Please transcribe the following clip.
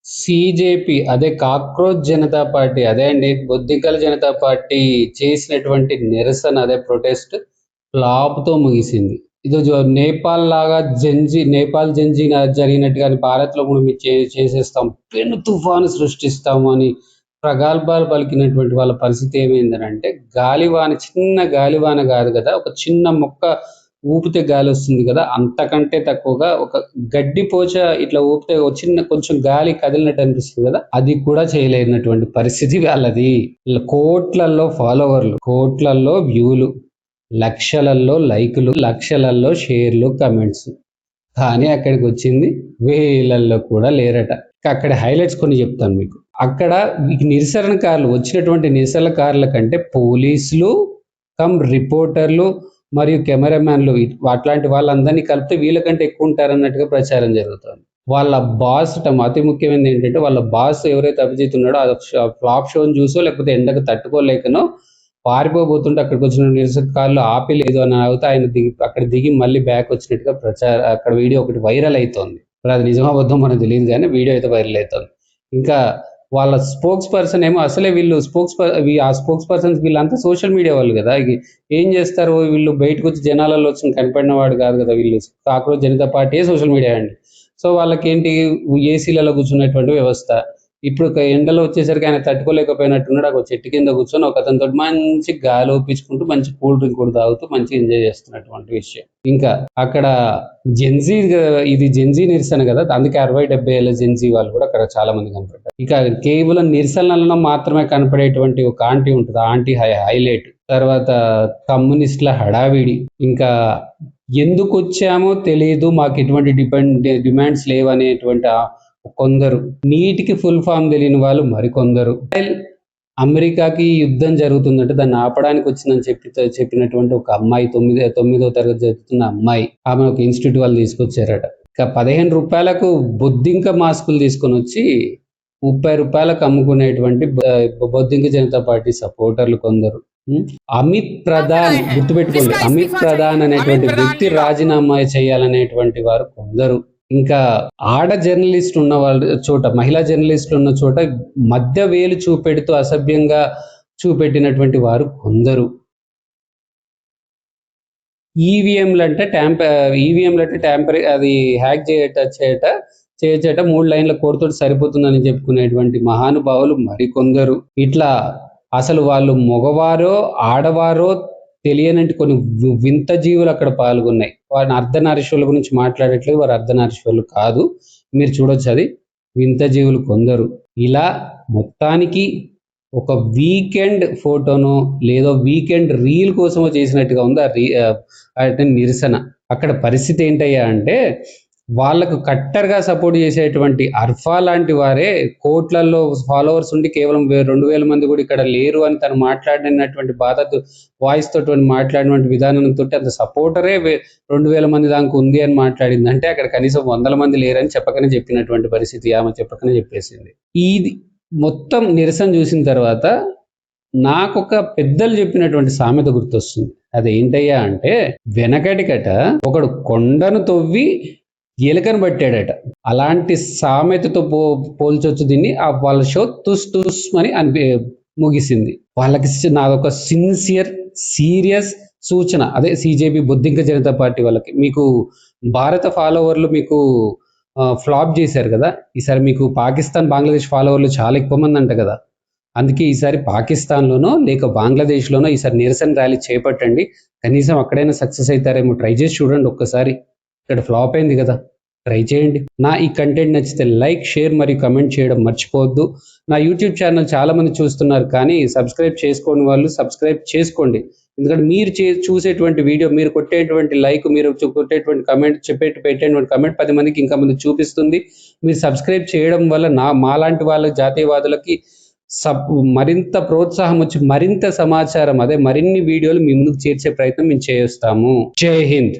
CJP అదే cockroach Janata party అదే అండి బొద్దింకల జనతా పార్టీ చేసినటువంటి నిరసన అదే ప్రొటెస్ట్ ఫ్లాప్తో ముగిసింది. ఇది నేపాల్ లాగా నేపాల్ జంజీ జరిగినట్టుగా భారత్లో కూడా మేము చేసేస్తాం, పెను తుఫాను సృష్టిస్తాము అని ప్రగల్భాలు పలికినటువంటి వాళ్ళ పరిస్థితి ఏమైందనంటే, గాలివాన చిన్న గాలివాన కాదు కదా, ఒక చిన్న మొక్క ఊపితే గాలి వస్తుంది కదా, అంతకంటే తక్కువగా ఒక గడ్డి పోచ ఇట్లా ఊపితే చిన్న కొంచెం గాలి కదిలినట్టు అనిపిస్తుంది కదా, అది కూడా చేయలేనటువంటి పరిస్థితి వాళ్ళది. కోట్లల్లో ఫాలోవర్లు, కోట్లల్లో వ్యూలు, లక్షలల్లో లైకులు, లక్షలల్లో షేర్లు, కమెంట్స్. కానీ అక్కడికి వచ్చింది వేలల్లో కూడా లేరట. అక్కడ హైలైట్స్ కొన్ని చెప్తాను మీకు. అక్కడ నిరసనకారులు వచ్చినటువంటి నిరసనకారుల కంటే పోలీసులు రిపోర్టర్లు మరియు కెమెరామ్యాన్లు అట్లాంటి వాళ్ళందరినీ కలిపితే వీళ్ళకంటే ఎక్కువ ఉంటారన్నట్టుగా ప్రచారం జరుగుతుంది. వాళ్ళ బాస్ అతి ముఖ్యమైనది ఏంటంటే, వాళ్ళ బాస్ ఎవరైతే అభిజిత్ ఉన్నాడో ఆ ఫ్లాప్ షోని చూసో లేకపోతే ఎండకు తట్టుకోలేకనో పారిపోబోతుంటే అక్కడికి వచ్చిన నిరసనకారులు ఆపలేదు అని అవుతే ఆయన అక్కడ దిగి మళ్ళీ బ్యాక్ వచ్చినట్టుగా అక్కడ వీడియో ఒకటి వైరల్ అవుతోంది. మరి అది నిజమా అబద్ధం మనకు తెలియదు కానీ వీడియో అయితే వైరల్ అవుతుంది. ఇంకా వాళ్ళ స్పోక్స్ పర్సన్ ఏమో అసలే వీళ్ళు ఆ స్పోక్స్ పర్సన్స్ వీళ్ళంతా సోషల్ మీడియా వాళ్ళు కదా, ఏం చేస్తారు వీళ్ళు బయటకు వచ్చి జనాలలో వచ్చి కనపడిన వాడు కాదు కదా, వీళ్ళు cockroach Janata party social media అండి. సో వాళ్ళకి ఏంటి, ఏసీలలో కూర్చున్నటువంటి వ్యవస్థ. ఇప్పుడు ఎండలో వచ్చేసరికి ఆయన తట్టుకోలేకపోయినట్టున్నాడు, ఒక చెట్టు కింద కూర్చొని ఒక అతనితో మంచి గాలి ఒప్పించుకుంటూ మంచి కూల్ డ్రింక్ కూడా తాగుతూ మంచి ఎంజాయ్ చేస్తున్నటువంటి విషయం. ఇంకా అక్కడ జెన్జీ, ఇది జెన్జీ నిరసన కదా, అందుకే 60-70 ఏళ్ళ జెన్జీ వాళ్ళు కూడా అక్కడ చాలా మంది కనపడ్డారు. ఇక కేవలం నిరసనలలో మాత్రమే కనపడేటువంటి ఒక ఆంటీ ఉంటుంది, ఆంటీ హైలైట్. తర్వాత కమ్యూనిస్టుల హడావిడి, ఇంకా ఎందుకు వచ్చామో తెలియదు, మాకు ఎటువంటి డిమాండ్స్ లేవనేటువంటి కొందరు, నీటికి ఫుల్ ఫామ్ తెలియని వాళ్ళు మరికొందరు, అమెరికాకి యుద్ధం జరుగుతుందంటే దాన్ని ఆపడానికి వచ్చిందని చెప్పినటువంటి ఒక అమ్మాయి, 9వ తరగతి చదువుతున్న అమ్మాయి, ఆమె ఒక ఇన్స్టిట్యూట్ వాళ్ళు తీసుకొచ్చారట. ఇక 15 రూపాయలకు బొద్దింక మాస్కులు తీసుకొని వచ్చి 30 రూపాయలకు అమ్ముకునేటువంటి బొద్దింక జనతా పార్టీ సపోర్టర్లు కొందరు. అమిత్ ప్రధాన్, గుర్తుపెట్టుకోండి, అమిత్ ప్రధాన్ అనేటువంటి వ్యక్తి రాజీనామా చేయాలనేటువంటి వారు కొందరు. ఇంకా ఆడ జర్నలిస్ట్ ఉన్న వాళ్ళ చోట, మహిళా జర్నలిస్టులు ఉన్న చోట మధ్య వేలు చూపెడుతూ అసభ్యంగా చూపెట్టినటువంటి వారు కొందరు. ఈవీఎంలు అంటే ట్యాంపర్, అది హ్యాక్ చేయట 3 లైన్ల కోడ్తో సరిపోతుందని చెప్పుకునేటువంటి మహానుభావులు మరికొందరు. ఇట్లా అసలు వాళ్ళు మగవారో ఆడవారో తెలియనంటి కొన్ని వింత జీవులు అక్కడ పాల్గొన్నాయి. వారిని అర్ధనారీశ్వరుల గురించి మాట్లాడట్లేదు, వారు అర్ధనారీశ్వరులు కాదు, మీరు చూడొచ్చు, అది వింత జీవులు కొందరు. ఇలా మొత్తానికి ఒక వీకెండ్ ఫోటోనో లేదో వీకెండ్ రీల్ కోసమో చేసినట్టుగా ఉంది నిరసన. అక్కడ పరిస్థితి ఏంటయ్యా అంటే, వాళ్ళకు కట్టర్గా సపోర్ట్ చేసేటువంటి అర్ఫా లాంటి వారే కోట్లల్లో ఫాలోవర్స్ ఉండి కేవలం 2000 మంది కూడా ఇక్కడ లేరు అని తను మాట్లాడినటువంటి వాయిస్ తోటి మాట్లాడినటువంటి విధానంతో అంత సపోర్టరే 2000 మంది దాకా ఉంది అని మాట్లాడింది అంటే, అక్కడ కనీసం 100 మంది లేరని చెప్పినటువంటి పరిస్థితి, ఆమె చెప్పకనే చెప్పేసింది. ఇది మొత్తం నిరసన చూసిన తర్వాత నాకొక పెద్దలు చెప్పినటువంటి సామెత గుర్తొస్తుంది. అదేంటయ్యా అంటే, వెనకటికట ఒకడు కొండను తవ్వి ఎలుకను పట్టాడట. అలాంటి సామెతతో పోల్చొచ్చు దీన్ని. వాళ్ళ షో తుస్ అని ముగిసింది. వాళ్ళకి నాదొక సీరియస్ సూచన, అదే సీజేపీ బొద్దింక జనతా పార్టీ వాళ్ళకి, మీకు భారత ఫాలోవర్లు మీకు ఫ్లాప్ చేశారు కదా, ఈసారి మీకు పాకిస్తాన్ బంగ్లాదేశ్ ఫాలోవర్లు చాలా ఎక్కువ మంది అంట కదా, అందుకే ఈసారి పాకిస్తాన్లోనో లేక బంగ్లాదేశ్లోనో ఈసారి నిరసన ర్యాలీ చేపట్టండి, కనీసం అక్కడైనా సక్సెస్ అవుతారేమో, ట్రై చేసి చూడండి ఒక్కసారి. ఇక్కడ ఫ్లాప్ అయింది కదా, ట్రై చేయండి. నా ఈ కంటెంట్ నచ్చితే లైక్, షేర్ మరియు కమెంట్ చేయడం మర్చిపోవద్దు. నా యూట్యూబ్ ఛానల్ చాలా మంది చూస్తున్నారు కానీ సబ్స్క్రైబ్ చేసుకోని వాళ్ళు సబ్స్క్రైబ్ చేసుకోండి. ఎందుకంటే మీరు చూసేటువంటి వీడియో, మీరు కొట్టేటువంటి లైక్, మీరు కొట్టేటువంటి కమెంట్, పెట్టేటువంటి కమెంట్ 10 మందికి ఇంకా ముందు చూపిస్తుంది. మీరు సబ్స్క్రైబ్ చేయడం వల్ల మాలాంటి వాళ్ళ జాతీయవాదులకి మరింత ప్రోత్సాహం వచ్చి మరింత సమాచారం, అదే మరిన్ని వీడియోలు మీ ముందుకు చేర్చే ప్రయత్నం మేము చేస్తాము. జై హింద్.